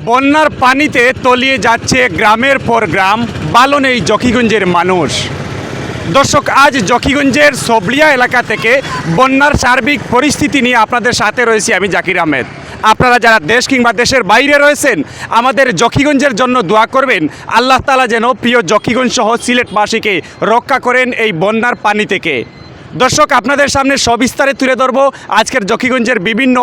বন্যার পানিতে তলিয়ে যাচ্ছে গ্রামের পর গ্রাম, বালো নেই জকিগঞ্জের মানুষ। দর্শক, আজ জকিগঞ্জের সবলিয়া এলাকা থেকে বন্যার সার্বিক পরিস্থিতি নিয়ে আপনাদের সাথে রয়েছি আমি জাকির আহমেদ। আপনারা যারা দেশ কিংবা দেশের বাইরে রয়েছেন, আমাদের জকিগঞ্জের জন্য দোয়া করবেন। আল্লাহ তাআলা যেন প্রিয় জকিগঞ্জ সহ সিলেটবাসীকে রক্ষা করেন এই বন্যার পানি থেকে। দর্শক, আপনাদের সামনে সবিস্তারে তুলে ধরব আজকের জকিগঞ্জের বিভিন্ন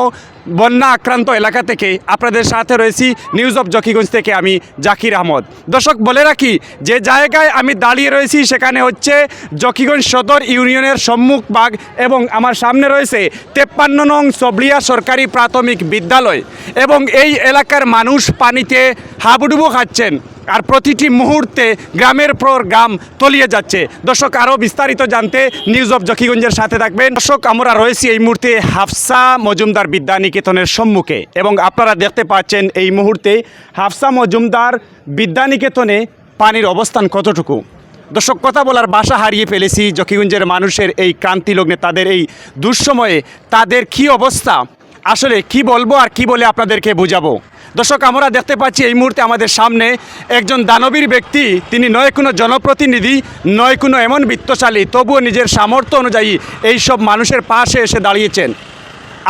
বন্যা আক্রান্ত এলাকা থেকে। আপনাদের সাথে রয়েছি নিউজ অফ জকিগঞ্জ থেকে আমি জাকির আহমদ। দর্শক, বলে রাখি যে জায়গায় আমি দাঁড়িয়ে রয়েছি সেখানে হচ্ছে জকিগঞ্জ সদর ইউনিয়নের সম্মুখভাগ এবং আমার সামনে রয়েছে 53 নং সবলিয়া সরকারি প্রাথমিক বিদ্যালয় এবং এই এলাকার মানুষ পানিতে হাবুডুবু খাচ্ছেন আর প্রতিটি মুহূর্তে গ্রামের পর গ্রাম তলিয়ে যাচ্ছে। দর্শক, আরও বিস্তারিত জানতে নিউজ অফ জকিগঞ্জের সাথে থাকবেন। দর্শক, আমরা রয়েছি এই মুহূর্তে হাফসা মজুমদার বিদ্যানিকেতনের সম্মুখে এবং আপনারা দেখতে পাচ্ছেন এই মুহূর্তে হাফসা মজুমদার বিদ্যানিকেতনে পানির অবস্থান কতটুকু। দর্শক, কথা বলার ভাষা হারিয়ে ফেলেছি। জকিগঞ্জের মানুষের এই ক্রান্তি লগ্নে, তাদের এই দুঃসময়ে তাদের কি অবস্থা, আসলে কি বলবো আর কি বলে আপনাদেরকে বোঝাবো। দর্শক, আমরা দেখতে পাচ্ছি এই মুহূর্তে আমাদের সামনে একজন দানবীর ব্যক্তি। তিনি নয় কোনো জনপ্রতিনিধি, নয় কোনো এমন বিত্তশালী, তবুও নিজের সামর্থ্য অনুযায়ী এই সব মানুষের পাশে এসে দাঁড়িয়েছেন।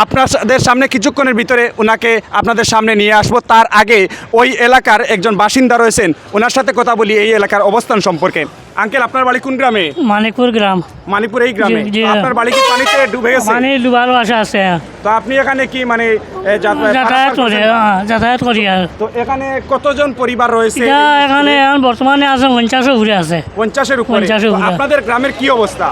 আপনাদের সামনে কিছুক্ষণের ভিতরে ওনাকে আপনাদের সামনে নিয়ে আসবো। তার আগে ওই এলাকার একজন বাসিন্দা রয়েছেন, ওনার সাথে কথা বলি এই এলাকার অবস্থান সম্পর্কে। আঙ্কেল, আপনার বাড়ি কোন গ্রামে? মানিকপুর গ্রাম। মানিকপুর এই গ্রামে? জি। আপনার বাড়ি কি পানিতে ডুবে গেছে? পানি ডুবার আশা আছে। তো আপনি এখানে কি মানে যাতায়াত করি আর। তো এখানে কতজন পরিবার রয়েছে? এখানে এখন বর্তমানে আছে 50 ঘুরে আছে। 50-এর উপরে। 50-এর উপরে। আপনাদের গ্রামের কি অবস্থা?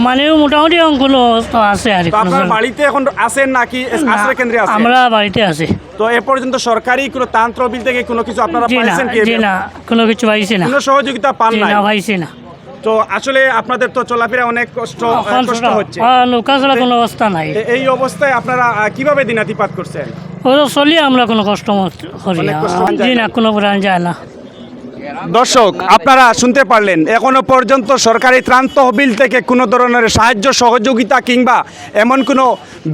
মানে মোটামুটি অঙ্কগুলো তো আছে আর কি। তো আপনার বাড়িতে এখন আছেন নাকি আশ্রয় কেন্দ্রে আছেন? আমরা বাড়িতে আছি। তো এ পর্যন্ত সরকারি কোনো তহবিল থেকে কোনো কিছু আপনারা পাইছেন কি? জি না, কোনো কিছু পাইছি না। কোনো সহযোগিতা পান জি নাই? না, পাইছি না। তো আসলে আপনাদের তো চলাফেরা অনেক কষ্ট হচ্ছে। নৌকা চলা কোনো অবস্থা নাই। এই অবস্থায় আপনারা কিভাবে দিনাতিপাত করছেন? ওরা চলি আমরা কোনো কষ্ট করি অনেক না। কষ্ট হয় জি না, কোনো প্রাণ যায় না। দর্শক, আপনারা শুনতে পারলেন, এখনো পর্যন্ত সরকারি ত্রাণ তহবিল থেকে কোনো ধরনের সাহায্য সহযোগিতা কিংবা এমন কোনো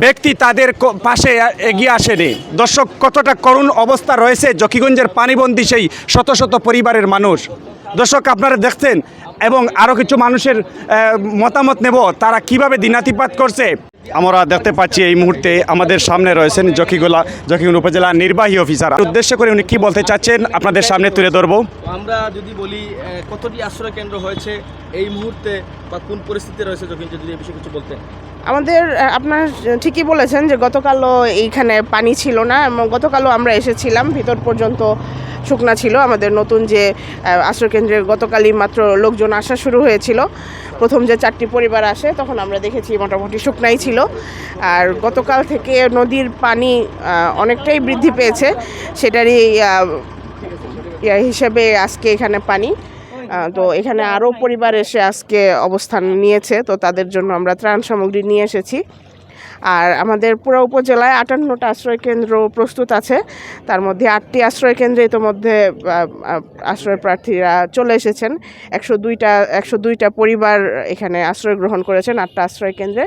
ব্যক্তি তাদের পাশে এগিয়ে আসেনি। দর্শক, কতটা করুণ অবস্থা রয়েছে জকিগঞ্জের পানিবন্দী সেই শত শত পরিবারের মানুষ। দর্শক, আপনারা দেখছেন এবং আরও কিছু মানুষের মতামত নেব তারা কিভাবে দিনাতিপাত করছে। আমরা দেখতে পাচ্ছি এই মুহূর্তে আমাদের সামনে রয়েছেন জকিগঞ্জ উপজেলা নির্বাহী অফিসার। উদ্দেশ্য করে উনি কি বলতে চাচ্ছেন আপনাদের সামনে তুলে ধরবো। আমরা যদি বলি কতটি আশ্রয় কেন্দ্র হয়েছে এই মুহূর্তে বা কোন পরিস্থিতি রয়েছে, জকিগঞ্জে যদি এই বিষয়ে কিছু বলতেন। আমাদের আপনার ঠিকই বলেছেন যে গতকালও এইখানে পানি ছিল না এবং গতকালও আমরা এসেছিলাম, ভিতর পর্যন্ত শুকনা ছিল। আমাদের নতুন যে আশ্রয়কেন্দ্রে গতকালই মাত্র লোকজন আসা শুরু হয়েছিল। প্রথম যে 4টি পরিবার আসে তখন আমরা দেখেছি মোটামুটি শুকনাই ছিল। আর গতকাল থেকে নদীর পানি অনেকটাই বৃদ্ধি পেয়েছে, সেটারই হিসেবে আজকে এখানে পানি। তো এখানে আরও পরিবার এসে আজকে অবস্থান নিয়েছে, তো তাদের জন্য আমরা ত্রাণ সামগ্রী নিয়ে এসেছি। আর আমাদের পুরো উপজেলায় 58টা আশ্রয়কেন্দ্র প্রস্তুত আছে, তার মধ্যে 8টি আশ্রয়কেন্দ্রে ইতোমধ্যে আশ্রয় প্রার্থীরা চলে এসেছেন। 102টা পরিবার এখানে আশ্রয় গ্রহণ করেছেন 8টা আশ্রয়কেন্দ্রে।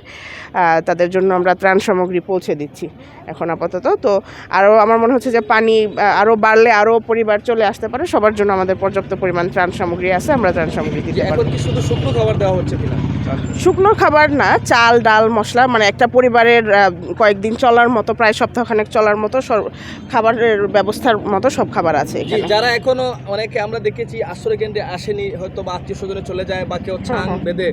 তাদের জন্য আমরা ত্রাণ সামগ্রী পৌঁছে দিচ্ছি এখন আপাতত। তো আরও আমার মনে হচ্ছে যে পানি আরও বাড়লে আরও পরিবার চলে আসতে পারে, সবার জন্য আমাদের পর্যাপ্ত পরিমাণ ত্রাণ সামগ্রী আছে, আমরা ত্রাণ সামগ্রী দিতে পারি। এখন কি শুধু শুকনো খাবার দেওয়া হচ্ছে কিনা? শুকনো খাবার না, চাল ডাল মশলা, মানে একটা পরিবারের কয়েকদিন চলার মতো, প্রায় সপ্তাহখানেক চলার মতো খাবারের ব্যবস্থার মতো সব খাবার আছে এখানে। যারা এখনো অনেকে আমরা দেখেছি আশ্রয় কেন্দ্রে আসেনি, হয়তো বা আত্মীয় স্বজনে চলে যায় বা কেউ ছাং বেঁধে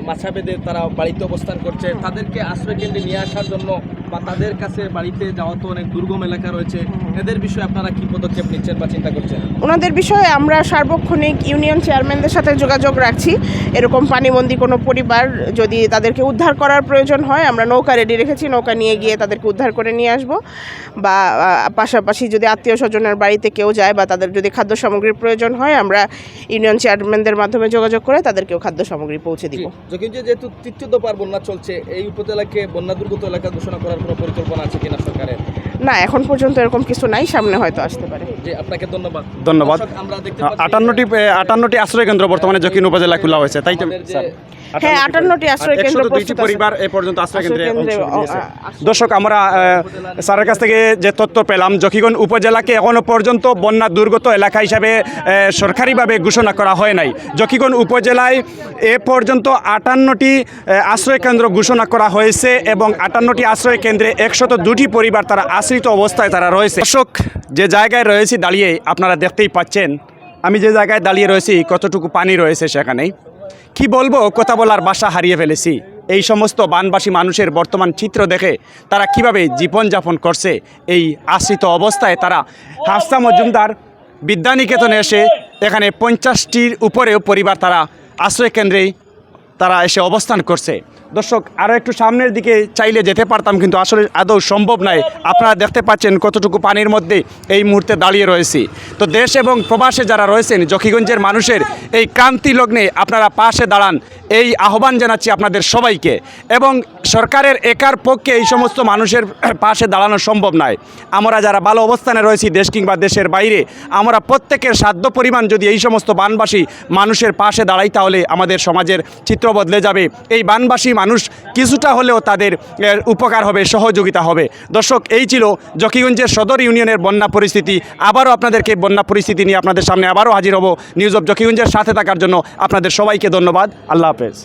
মাছা বেঁধে তারা বাড়িতে অবস্থান করছে, তাদেরকে আশ্রয় কেন্দ্রে নিয়ে আসার জন্য বা তাদের কাছে বাড়িতে যাওয়া তো অনেক দুর্গম এলাকা রয়েছে, এদের বিষয়ে আপনারা কি পদক্ষেপ নিচ্ছেন বা চিন্তা করছেন? ওনাদের বিষয়ে আমরা সার্বক্ষণিক ইউনিয়ন চেয়ারম্যানদের সাথে যোগাযোগ রাখছি। এরকম পানিবন্দী কোনো পরিবার যদি তাদেরকে উদ্ধার করার প্রয়োজন হয়, আমরা নৌকা রেডি রেখেছি, নৌকা নিয়ে গিয়ে তাদেরকে উদ্ধার করে নিয়ে আসব। বা পাশাপাশি যদি আত্মীয় স্বজনের বাড়িতে কেউ যায় বা তাদের যদি খাদ্য সামগ্রীর প্রয়োজন হয়, আমরা ইউনিয়ন চেয়ারম্যানদের মাধ্যমে যোগাযোগ করে তাদেরকেও খাদ্য সামগ্রী পৌঁছে দিব। জকিগঞ্জে যেহেতু তৃতীয় দফার বন্যা চলছে, এই উপজেলাকে বন্যা দুর্গত এলাকা ঘোষণা করার কোনো পরিকল্পনা আছে কিনা সরকারের? না, এখন পর্যন্ত এরকম কিছু নাই, সামনে হয়তো আসতে পারে। জি, আপনাকে ধন্যবাদ। ধন্যবাদ। আমরা দেখতে 58টি আশ্রয় কেন্দ্র বর্তমানে জকিগঞ্জ উপজেলায় খোলা হয়েছে, তাই তো? হ্যাঁ 58টি আশ্রয় কেন্দ্র 102টি প্রস্তুত আছে। পরিবার এ পর্যন্ত আশ্রয় কেন্দ্রে আশ্রয় কেন্দ্রে, অংশ নিয়েছে। আশ্রয়- দর্শক আমরা স্যারের কাছ থেকে যে তথ্য পেলাম জকিগঞ্জ উপজেলাকে এখনও পর্যন্ত বন্যা দুর্গত এলাকা হিসাবে সরকারিভাবে ঘোষণা করা হয় নাই। জকিগঞ্জ উপজেলায় এ পর্যন্ত 58টি আশ্রয় কেন্দ্র ঘোষণা করা হয়েছে এবং 58টি আশ্রয় কেন্দ্রে 102টি পরিবার তারা আশ্রিত অবস্থায় তারা রয়েছে। দর্শক যে জায়গায় রয়েছি দাঁড়িয়ে আপনারা দেখতেই পাচ্ছেন আমি যে জায়গায় দাঁড়িয়ে রয়েছি কতটুকু পানি রয়েছে সেখানে। কি বলবো, কথা বলার ভাষা হারিয়ে ফেলেছি। এই সমস্ত বানবাসী মানুষের বর্তমান চিত্র দেখে তারা কিভাবে জীবনযাপন করছে এই আশ্রিত অবস্থায়। তারা হাফসা মজুমদার বিদ্যানিকেতনে এসে এখানে 50টির উপরেও পরিবার তারা আশ্রয় কেন্দ্রে তারা এসে অবস্থান করছে। দর্শক আরও একটু সামনের দিকে চাইলে যেতে পারতাম, কিন্তু আসলে আদৌ সম্ভব নয়। আপনারা দেখতে পাচ্ছেন কতটুকু পানির মধ্যে এই মুহূর্তে দাঁড়িয়ে রয়েছি। তো দেশ এবং প্রবাসে যারা রয়েছেন জকিগঞ্জের মানুষের এই ক্রান্তি লগ্নে আপনারা পাশে দাঁড়ান, এই আহ্বান জানাচ্ছি আপনাদের সবাইকে। এবং সরকারের একার পক্ষে এই সমস্ত মানুষের পাশে দাঁড়ানো সম্ভব নয়। আমরা যারা ভালো অবস্থানে রয়েছি দেশ কিংবা দেশের বাইরে, আমরা প্রত্যেকের সাধ্য পরিমাণ যদি এই সমস্ত বানবাসী মানুষের পাশে দাঁড়াই তাহলে আমাদের সমাজের চিত্র বদলে যাবে। এই বানবাসী মানুষ কিছুটা হলেও তাদের উপকার হবে, সহযোগিতা হবে। দর্শক এই ছিল জকিগঞ্জের সদর ইউনিয়নের বন্যা পরিস্থিতি। আবারও আপনাদেরকে বন্যা পরিস্থিতি নিয়ে আপনাদের সামনে আবারও হাজির হব। নিউজ অফ জকিগঞ্জের সাথে থাকার জন্য আপনাদের সবাইকে ধন্যবাদ। আল্লাহ হাফেজ।